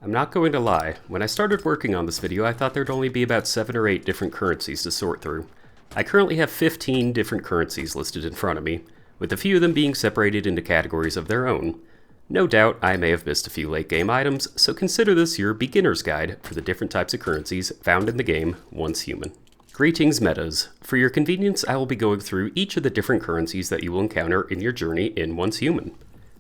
I'm not going to lie, when I started working on this video I thought there'd only be about 7 or 8 different currencies to sort through. I currently have 15 different currencies listed in front of me, with a few of them being separated into categories of their own. No doubt I may have missed a few late game items, so consider this your beginner's guide for the different types of currencies found in the game Once Human. Greetings metas. For your convenience I will be going through each of the different currencies that you will encounter in your journey in Once Human.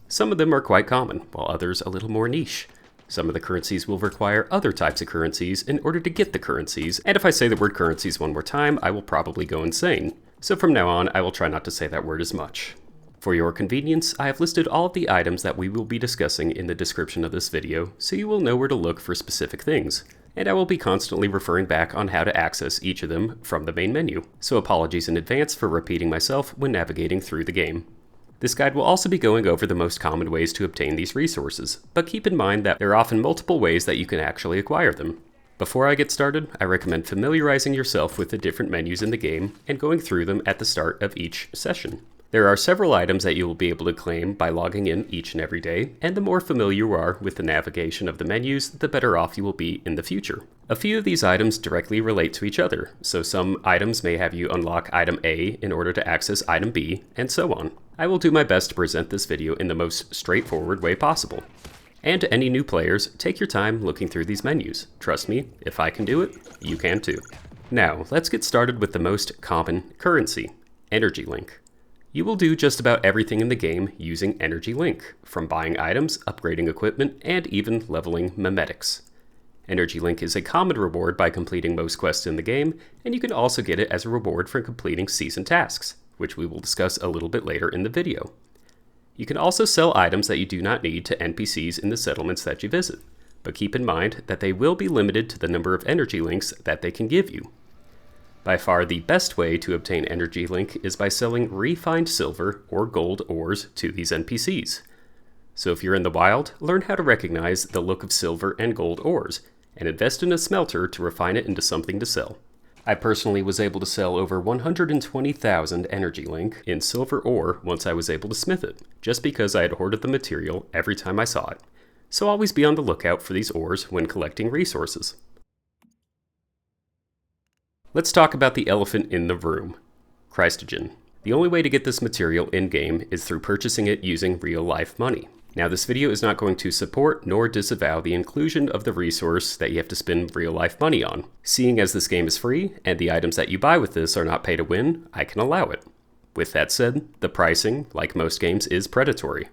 Some of them are quite common, while others a little more niche. Some of the currencies will require other types of currencies in order to get the currencies, and if I say the word currencies one more time, I will probably go insane. So from now on, I will try not to say that word as much. For your convenience, I have listed all of the items that we will be discussing in the description of this video, so you will know where to look for specific things. And I will be constantly referring back on how to access each of them from the main menu, so apologies in advance for repeating myself when navigating through the game. This guide will also be going over the most common ways to obtain these resources, but keep in mind that there are often multiple ways that you can actually acquire them. Before I get started, I recommend familiarizing yourself with the different menus in the game and going through them at the start of each session. There are several items that you will be able to claim by logging in each and every day, and the more familiar you are with the navigation of the menus, the better off you will be in the future. A few of these items directly relate to each other, so some items may have you unlock item A in order to access item B, and so on. I will do my best to present this video in the most straightforward way possible. And to any new players, take your time looking through these menus. Trust me, if I can do it, you can too. Now, let's get started with the most common currency, Energy Link. You will do just about everything in the game using Energy Link, from buying items, upgrading equipment, and even leveling memetics. Energy Link is a common reward by completing most quests in the game, and you can also get it as a reward for completing season tasks, which we will discuss a little bit later in the video. You can also sell items that you do not need to NPCs in the settlements that you visit, but keep in mind that they will be limited to the number of Energy Links that they can give you. By far the best way to obtain Energy Link is by selling refined silver or gold ores to these NPCs. So if you're in the wild, learn how to recognize the look of silver and gold ores, and invest in a smelter to refine it into something to sell. I personally was able to sell over 120,000 Energy Link in silver ore once I was able to smith it, just because I had hoarded the material every time I saw it. So always be on the lookout for these ores when collecting resources. Let's talk about the elephant in the room, Crystgin. The only way to get this material in-game is through purchasing it using real-life money. Now this video is not going to support nor disavow the inclusion of the resource that you have to spend real-life money on. Seeing as this game is free, and the items that you buy with this are not pay to win, I can allow it. With that said, the pricing, like most games, is predatory,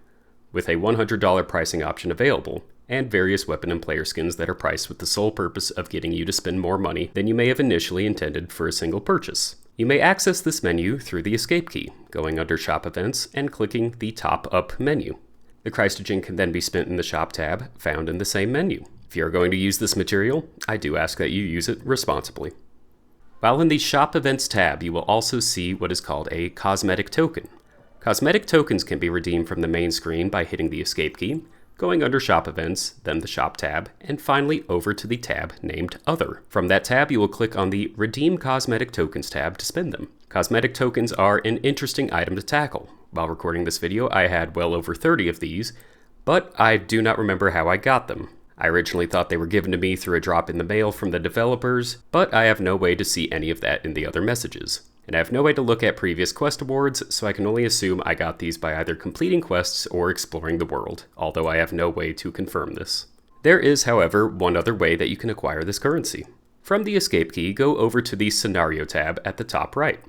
with a $100 pricing option available, and various weapon and player skins that are priced with the sole purpose of getting you to spend more money than you may have initially intended for a single purchase. You may access this menu through the escape key, going under Shop Events and clicking the Top Up menu. The Crystgin can then be spent in the Shop tab, found in the same menu. If you are going to use this material, I do ask that you use it responsibly. While in the Shop Events tab, you will also see what is called a Cosmetic Token. Cosmetic tokens can be redeemed from the main screen by hitting the escape key, going under Shop Events, then the Shop tab, and finally over to the tab named Other. From that tab, you will click on the Redeem Cosmetic Tokens tab to spend them. Cosmetic tokens are an interesting item to tackle. While recording this video, I had well over 30 of these, but I do not remember how I got them. I originally thought they were given to me through a drop in the mail from the developers, but I have no way to see any of that in the other messages. And I have no way to look at previous quest awards, so I can only assume I got these by either completing quests or exploring the world, although I have no way to confirm this. There is, however, one other way that you can acquire this currency. From the escape key, go over to the Scenario tab at the top right.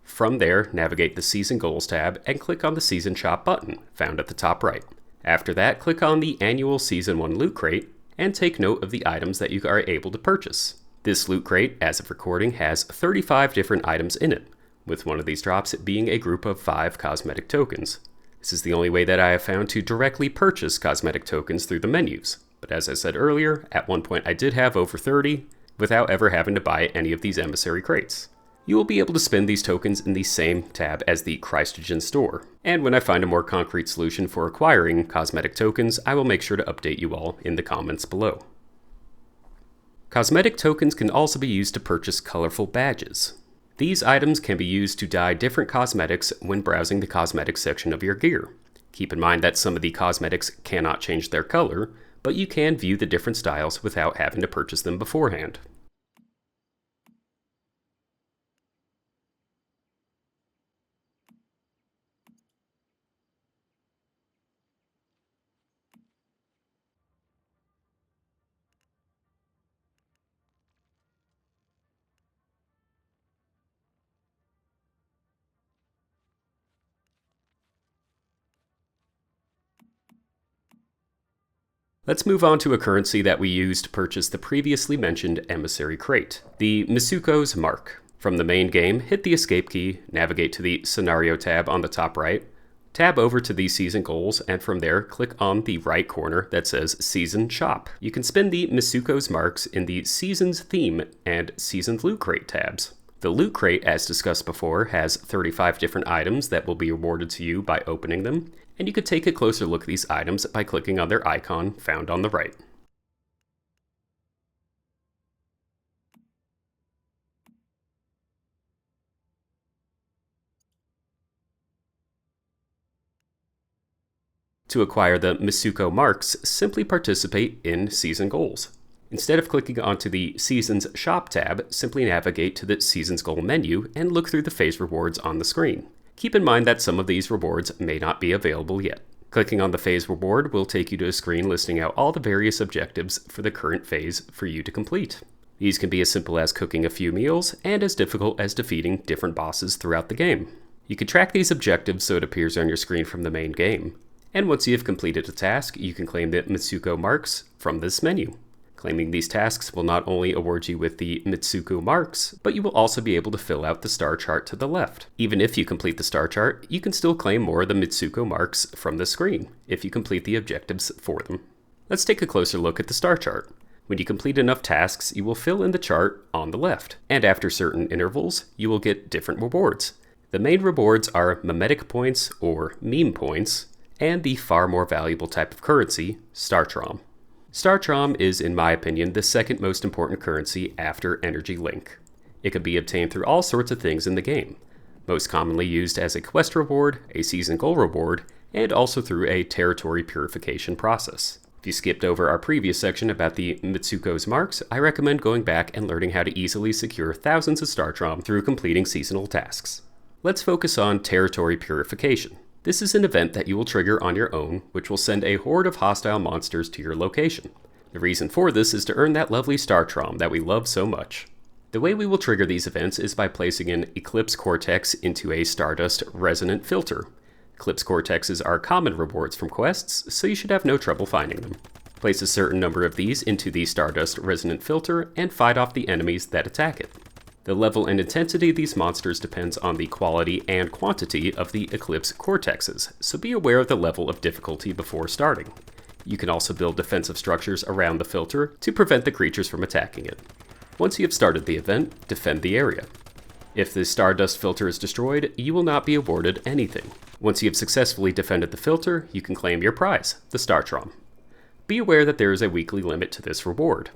From there, navigate the Season Goals tab and click on the Season Shop button, found at the top right. After that, click on the Annual Season 1 Loot Crate, and take note of the items that you are able to purchase. This loot crate, as of recording, has 35 different items in it, with one of these drops being a group of 5 cosmetic tokens. This is the only way that I have found to directly purchase cosmetic tokens through the menus, but as I said earlier, at one point I did have over 30, without ever having to buy any of these emissary crates. You will be able to spend these tokens in the same tab as the Crystgin store, and when I find a more concrete solution for acquiring cosmetic tokens, I will make sure to update you all in the comments below. Cosmetic tokens can also be used to purchase colorful badges. These items can be used to dye different cosmetics when browsing the cosmetics section of your gear. Keep in mind that some of the cosmetics cannot change their color, but you can view the different styles without having to purchase them beforehand. Let's move on to a currency that we used to purchase the previously mentioned Emissary Crate, the Mitsuko's Mark. From the main game, hit the Escape key, navigate to the Scenario tab on the top right, tab over to the Season Goals, and from there, click on the right corner that says Season Shop. You can spend the Mitsuko's Marks in the Season's Theme and Season's Loot Crate tabs. The Loot Crate, as discussed before, has 35 different items that will be awarded to you by opening them, and you could take a closer look at these items by clicking on their icon found on the right. To acquire the Mitsuko Marks, simply participate in Season Goals. Instead of clicking onto the Seasons Shop tab, simply navigate to the Seasons Goal menu and look through the phase rewards on the screen. Keep in mind that some of these rewards may not be available yet. Clicking on the phase reward will take you to a screen listing out all the various objectives for the current phase for you to complete. These can be as simple as cooking a few meals and as difficult as defeating different bosses throughout the game. You can track these objectives so it appears on your screen from the main game. And once you have completed a task, you can claim the Mitsuko Marks from this menu. Claiming these tasks will not only award you with the Mitsuko Marks, but you will also be able to fill out the star chart to the left. Even if you complete the star chart, you can still claim more of the Mitsuko Marks from the screen, if you complete the objectives for them. Let's take a closer look at the star chart. When you complete enough tasks, you will fill in the chart on the left, and after certain intervals, you will get different rewards. The main rewards are mimetic points, or meme points, and the far more valuable type of currency, Starchrom. Starchrom is, in my opinion, the second most important currency after Energy Link. It can be obtained through all sorts of things in the game, most commonly used as a quest reward, a season goal reward, and also through a territory purification process. If you skipped over our previous section about the Mitsuko's Marks, I recommend going back and learning how to easily secure thousands of Starchrom through completing seasonal tasks. Let's focus on territory purification. This is an event that you will trigger on your own, which will send a horde of hostile monsters to your location. The reason for this is to earn that lovely Starchrom that we love so much. The way we will trigger these events is by placing an Eclipse Cortex into a Stardust Resonant filter. Eclipse Cortexes are common rewards from quests, so you should have no trouble finding them. Place a certain number of these into the Stardust Resonant filter and fight off the enemies that attack it. The level and intensity of these monsters depends on the quality and quantity of the Eclipse Cortexes, so be aware of the level of difficulty before starting. You can also build defensive structures around the filter to prevent the creatures from attacking it. Once you have started the event, defend the area. If the Stardust filter is destroyed, you will not be awarded anything. Once you have successfully defended the filter, you can claim your prize, the Starchrom. Be aware that there is a weekly limit to this reward.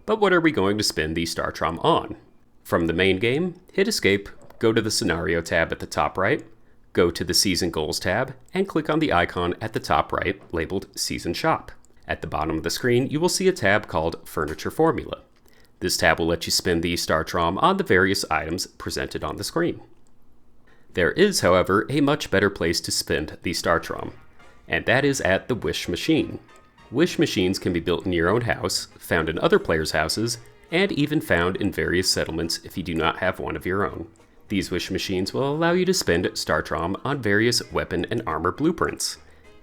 But what are we going to spend the Starchrom on? From the main game, hit Escape, go to the Scenario tab at the top right, go to the Season Goals tab, and click on the icon at the top right labeled Season Shop. At the bottom of the screen, you will see a tab called Furniture Formula. This tab will let you spend the Starchrom on the various items presented on the screen. There is, however, a much better place to spend the Starchrom, and that is at the Wish Machine. Wish machines can be built in your own house, found in other players' houses, and even found in various settlements if you do not have one of your own. These wish machines will allow you to spend Starchrom on various weapon and armor blueprints.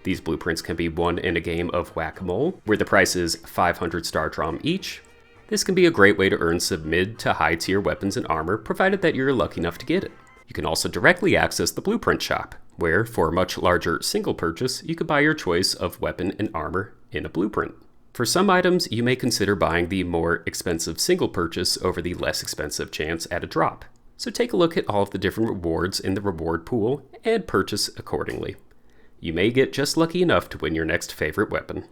These blueprints can be won in a game of Whack-A-Mole, where the price is 500 Starchrom each. This can be a great way to earn some mid to high tier weapons and armor, provided that you're lucky enough to get it. You can also directly access the blueprint shop, where for a much larger single purchase, you can buy your choice of weapon and armor in a blueprint. For some items, you may consider buying the more expensive single purchase over the less expensive chance at a drop. So take a look at all of the different rewards in the reward pool and purchase accordingly. You may get just lucky enough to win your next favorite weapon.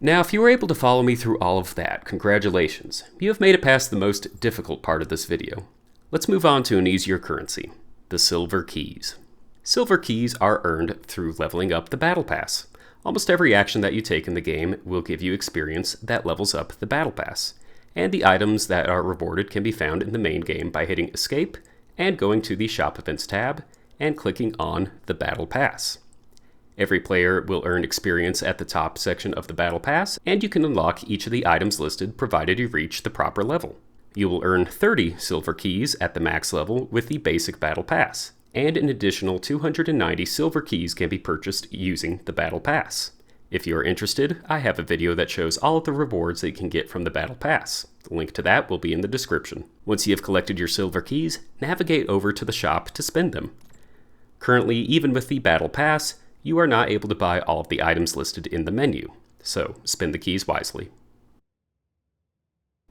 Now, if you were able to follow me through all of that, congratulations. You have made it past the most difficult part of this video. Let's move on to an easier currency, the Silver Keys. Silver Keys are earned through leveling up the Battle Pass. Almost every action that you take in the game will give you experience that levels up the Battle Pass, and the items that are rewarded can be found in the main game by hitting Escape and going to the Shop Events tab and clicking on the Battle Pass. Every player will earn experience at the top section of the Battle Pass, and you can unlock each of the items listed provided you reach the proper level. You will earn 30 silver keys at the max level with the basic Battle Pass, and an additional 290 silver keys can be purchased using the Battle Pass. If you are interested, I have a video that shows all of the rewards that you can get from the Battle Pass. The link to that will be in the description. Once you have collected your silver keys, navigate over to the shop to spend them. Currently, even with the Battle Pass, you are not able to buy all of the items listed in the menu, so spend the keys wisely.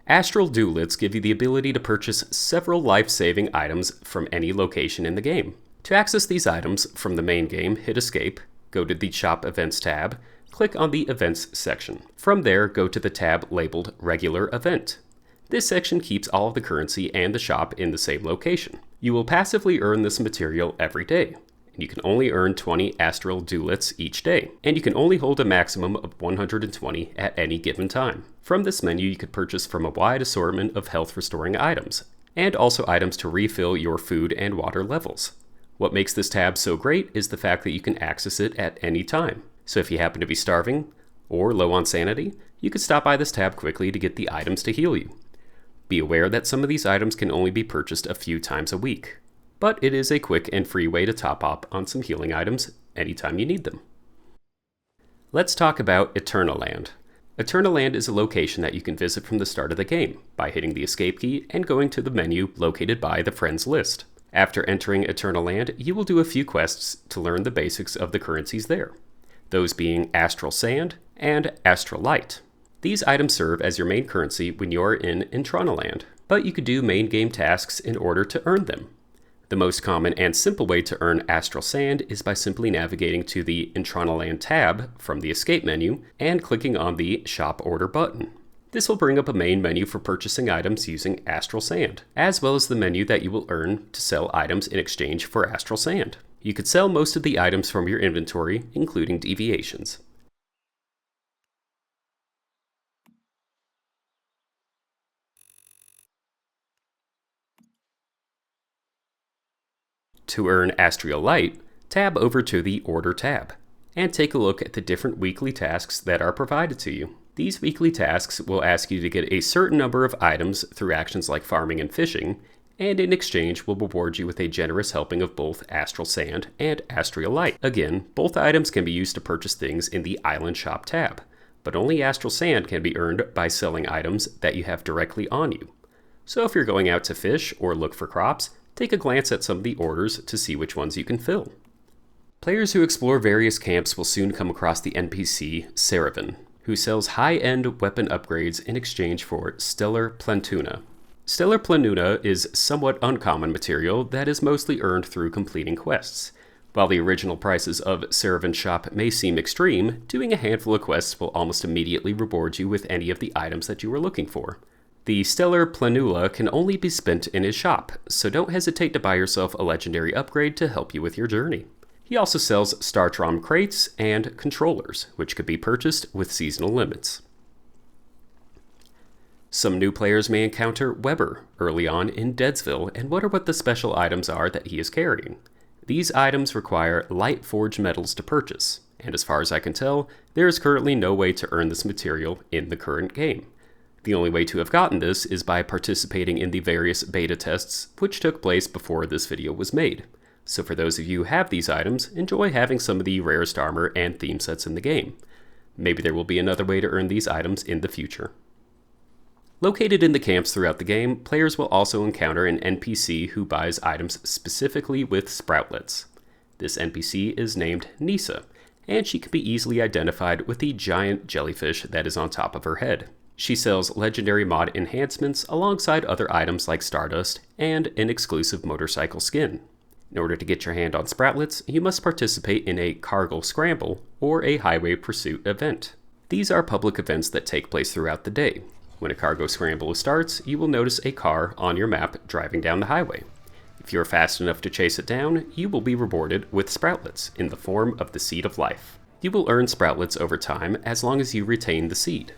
Astral Dewlets give you the ability to purchase several life-saving items from any location in the game. To access these items from the main game, hit Escape, go to the Shop Events tab, click on the Events section. From there, go to the tab labeled Regular Event. This section keeps all of the currency and the shop in the same location. You will passively earn this material every day. You can only earn 20 Astral Dewlets each day, and you can only hold a maximum of 120 at any given time. From this menu, you could purchase from a wide assortment of health-restoring items, and also items to refill your food and water levels. What makes this tab so great is the fact that you can access it at any time. So if you happen to be starving, or low on sanity, you could stop by this tab quickly to get the items to heal you. Be aware that some of these items can only be purchased a few times a week, but it is a quick and free way to top up on some healing items anytime you need them. Let's talk about Eternaland. Eternaland is a location that you can visit from the start of the game by hitting the Escape key and going to the menu located by the Friends list. After entering Eternaland, you will do a few quests to learn the basics of the currencies there, those being Astral Sand and Astrealite. These items serve as your main currency when you are in Eternaland, but you could do main game tasks in order to earn them. The most common and simple way to earn Astral Sand is by simply navigating to the Eternaland tab from the Escape menu and clicking on the Shop Order button. This will bring up a main menu for purchasing items using Astral Sand, as well as the menu that you will earn to sell items in exchange for Astral Sand. You could sell most of the items from your inventory, including deviations. To earn Astrealite, tab over to the Order tab, and take a look at the different weekly tasks that are provided to you. These weekly tasks will ask you to get a certain number of items through actions like farming and fishing, and in exchange will reward you with a generous helping of both Astral Sand and Astrealite. Again, both items can be used to purchase things in the Island Shop tab, but only Astral Sand can be earned by selling items that you have directly on you. So if you're going out to fish or look for crops, take a glance at some of the orders to see which ones you can fill. Players who explore various camps will soon come across the NPC Seravan, who sells high-end weapon upgrades in exchange for Stellar Planula. Stellar Planula is somewhat uncommon material that is mostly earned through completing quests. While the original prices of Seravan's shop may seem extreme, doing a handful of quests will almost immediately reward you with any of the items that you were looking for. The Stellar Planula can only be spent in his shop, so don't hesitate to buy yourself a legendary upgrade to help you with your journey. He also sells Starchrom crates and controllers, which could be purchased with seasonal limits. Some new players may encounter Weber early on in Deadsville and wonder what the special items are that he is carrying. These items require Lightforge metals to purchase, and as far as I can tell, there is currently no way to earn this material in the current game. The only way to have gotten this is by participating in the various beta tests which took place before this video was made. So for those of you who have these items, enjoy having some of the rarest armor and theme sets in the game. Maybe there will be another way to earn these items in the future. Located in the camps throughout the game, players will also encounter an NPC who buys items specifically with Sproutlets. This NPC is named Nisa, and she can be easily identified with the giant jellyfish that is on top of her head. She sells legendary mod enhancements alongside other items like Stardust and an exclusive motorcycle skin. In order to get your hand on Sproutlets, you must participate in a Cargo Scramble or a Highway Pursuit event. These are public events that take place throughout the day. When a Cargo Scramble starts, you will notice a car on your map driving down the highway. If you're fast enough to chase it down, you will be rewarded with Sproutlets in the form of the Seed of Life. You will earn Sproutlets over time as long as you retain the seed.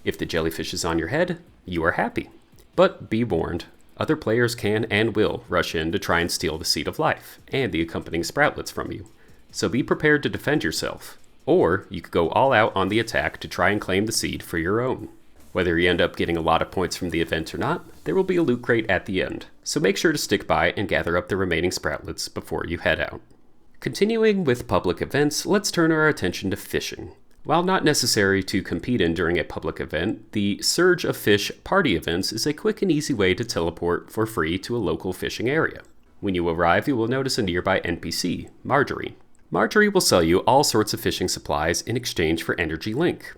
If the jellyfish is on your head, you are happy. But be warned, other players can and will rush in to try and steal the Seed of Life and the accompanying Sproutlets from you, so be prepared to defend yourself, or you could go all out on the attack to try and claim the seed for your own. Whether you end up getting a lot of points from the event or not, there will be a loot crate at the end, so make sure to stick by and gather up the remaining Sproutlets before you head out. Continuing with public events, let's turn our attention to fishing. While not necessary to compete in during a public event, the Surge of Fish party events is a quick and easy way to teleport for free to a local fishing area. When you arrive, you will notice a nearby NPC, Marjorie. Marjorie will sell you all sorts of fishing supplies in exchange for Energy Link,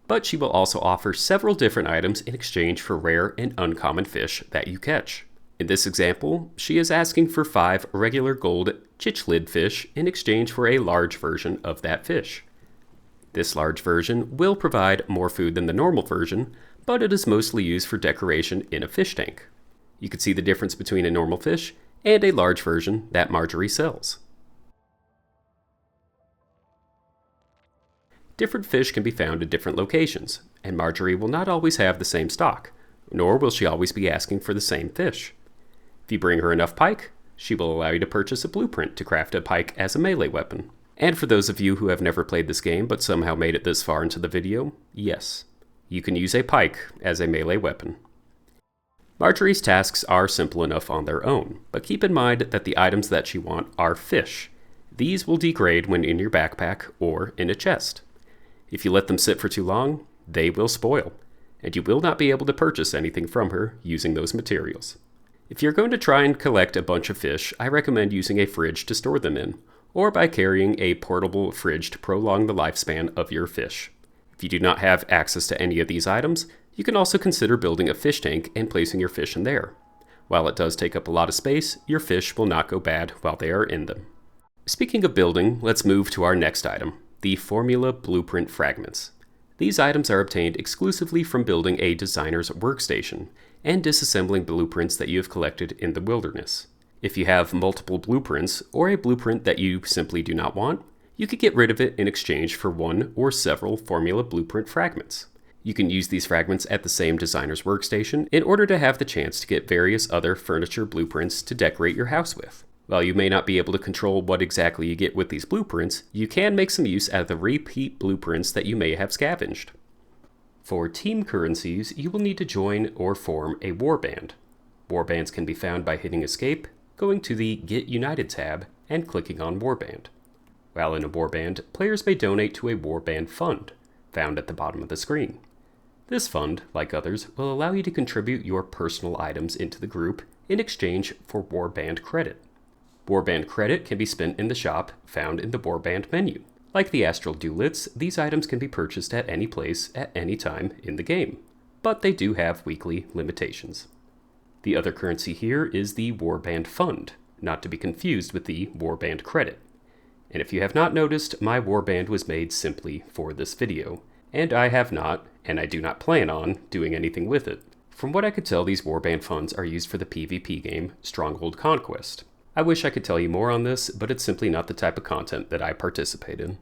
but she will also offer several different items in exchange for rare and uncommon fish that you catch. In this example, she is asking for 5 regular gold chichlid fish in exchange for a large version of that fish. This large version will provide more food than the normal version, but it is mostly used for decoration in a fish tank. You can see the difference between a normal fish and a large version that Marjorie sells. Different fish can be found in different locations, and Marjorie will not always have the same stock, nor will she always be asking for the same fish. If you bring her enough pike, she will allow you to purchase a blueprint to craft a pike as a melee weapon. And for those of you who have never played this game but somehow made it this far into the video, yes, you can use a pike as a melee weapon. Marjorie's tasks are simple enough on their own, but keep in mind that the items that you want are fish. These will degrade when in your backpack or in a chest. If you let them sit for too long, they will spoil, and you will not be able to purchase anything from her using those materials. If you're going to try and collect a bunch of fish, I recommend using a fridge to store them in, or by carrying a portable fridge to prolong the lifespan of your fish. If you do not have access to any of these items, you can also consider building a fish tank and placing your fish in there. While it does take up a lot of space, your fish will not go bad while they are in them. Speaking of building, let's move to our next item, the Formula Blueprint Fragments. These items are obtained exclusively from building a designer's workstation and disassembling blueprints that you have collected in the wilderness. If you have multiple blueprints, or a blueprint that you simply do not want, you could get rid of it in exchange for one or several Formula Blueprint Fragments. You can use these fragments at the same designer's workstation in order to have the chance to get various other furniture blueprints to decorate your house with. While you may not be able to control what exactly you get with these blueprints, you can make some use out of the repeat blueprints that you may have scavenged. For team currencies, you will need to join or form a Warband. Warbands can be found by hitting Escape, going to the Get United tab, and clicking on Warband. While in a Warband, players may donate to a Warband fund, found at the bottom of the screen. This fund, like others, will allow you to contribute your personal items into the group in exchange for Warband credit. Warband credit can be spent in the shop found in the Warband menu. Like the Astral Dewlets, these items can be purchased at any place at any time in the game, but they do have weekly limitations. The other currency here is the Warband Fund, not to be confused with the Warband Credit. And if you have not noticed, my Warband was made simply for this video, and I have not, and I do not plan on, doing anything with it. From what I could tell, these Warband funds are used for the PvP game Stronghold Conquest. I wish I could tell you more on this, but it's simply not the type of content that I participate in.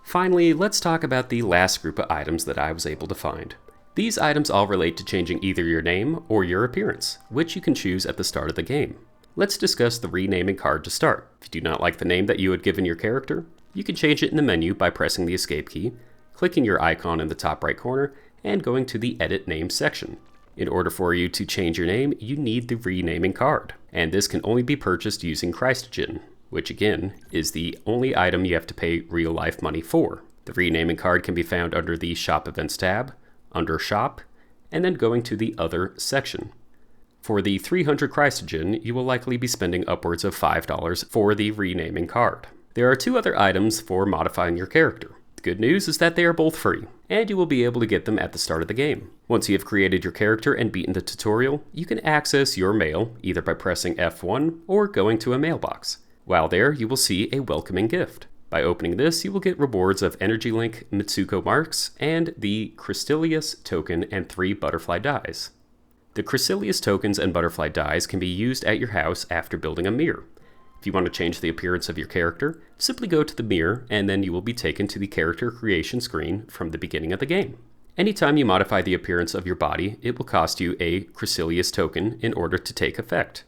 Finally, let's talk about the last group of items that I was able to find. These items all relate to changing either your name or your appearance, which you can choose at the start of the game. Let's discuss the renaming card to start. If you do not like the name that you had given your character, you can change it in the menu by pressing the Escape key, clicking your icon in the top right corner, and going to the Edit Name section. In order for you to change your name, you need the renaming card, and this can only be purchased using Crystgin, which again is the only item you have to pay real-life money for. The renaming card can be found under the Shop Events tab, under Shop, and then going to the Other section. For the 300 Crystgin, you will likely be spending upwards of $5 for the renaming card. There are 2 other items for modifying your character. The good news is that they are both free, and you will be able to get them at the start of the game. Once you have created your character and beaten the tutorial, you can access your mail either by pressing F1 or going to a mailbox. While there, you will see a welcoming gift. By opening this, you will get rewards of Energy Link, Mitsuko marks, and the Crystalis token and 3 butterfly dies. The Chrysalis tokens and butterfly dies can be used at your house after building a mirror. If you want to change the appearance of your character, simply go to the mirror and then you will be taken to the character creation screen from the beginning of the game. Anytime you modify the appearance of your body, it will cost you a Crystalis token in order to take effect,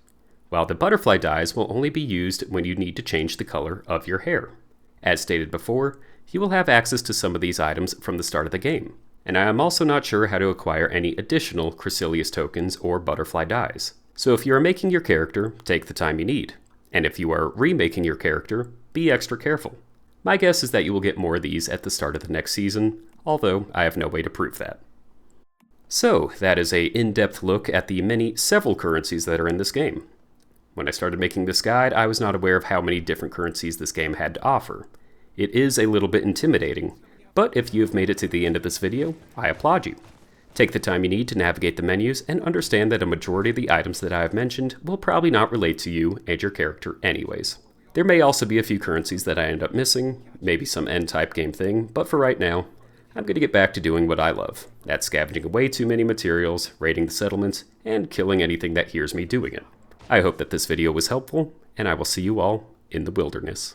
while the butterfly dyes will only be used when you need to change the color of your hair. As stated before, you will have access to some of these items from the start of the game, and I am also not sure how to acquire any additional Crystalis tokens or butterfly dyes. So if you are making your character, take the time you need, and if you are remaking your character, be extra careful. My guess is that you will get more of these at the start of the next season, although I have no way to prove that. So, that is a in-depth look at the several currencies that are in this game. When I started making this guide, I was not aware of how many different currencies this game had to offer. It is a little bit intimidating, but if you have made it to the end of this video, I applaud you. Take the time you need to navigate the menus and understand that a majority of the items that I have mentioned will probably not relate to you and your character anyways. There may also be a few currencies that I end up missing, maybe some end-type game thing, but for right now, I'm going to get back to doing what I love. That's scavenging away too many materials, raiding the settlements, and killing anything that hears me doing it. I hope that this video was helpful, and I will see you all in the wilderness.